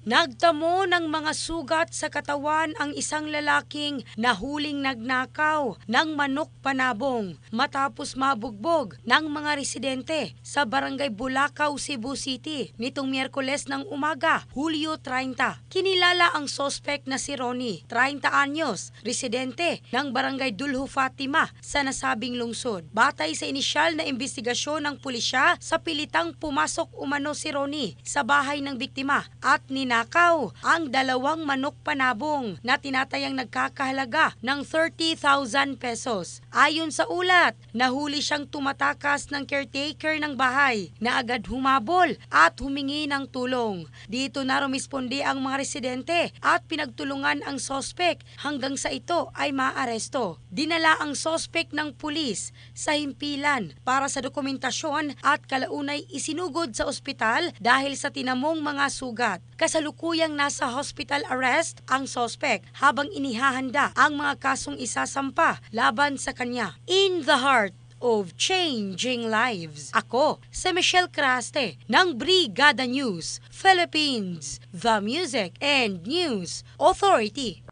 Nagtamo ng mga sugat sa katawan ang isang lalaking nahuling nagnakaw ng manok panabong matapos mabugbog ng mga residente sa Barangay Bulacau, Cebu City nitong Miyerkules ng umaga, Hulyo 30. Kinilala ang sospek na si Ronnie, 30 anyos, residente ng Barangay Dulho Fatima sa nasabing lungsod. Batay sa inisyal na investigasyon ng pulisya, sa pilitang pumasok umano si Ronnie sa bahay ng biktima at ninakaw ang 2 manok panabong na tinatayang nagkakahalaga ng 30,000 pesos. Ayon sa ulat, nahuli siyang tumatakas ng caretaker ng bahay na agad humabol at humingi ng tulong. Dito na rumisponde ang mga residente at pinagtulungan ang sospek hanggang sa ito ay maaresto. Dinala ang sospek ng pulis sa himpilan para sa dokumentasyon at kalaunay isinugod sa ospital dahil sa tinamong mga sugat. Kasalukuyang nasa hospital arrest ang sospek habang inihahanda ang mga kasong isasampa laban sa kanya. In the heart of changing lives. Ako, si Michelle Craste ng Brigada News Philippines, the Music and News Authority.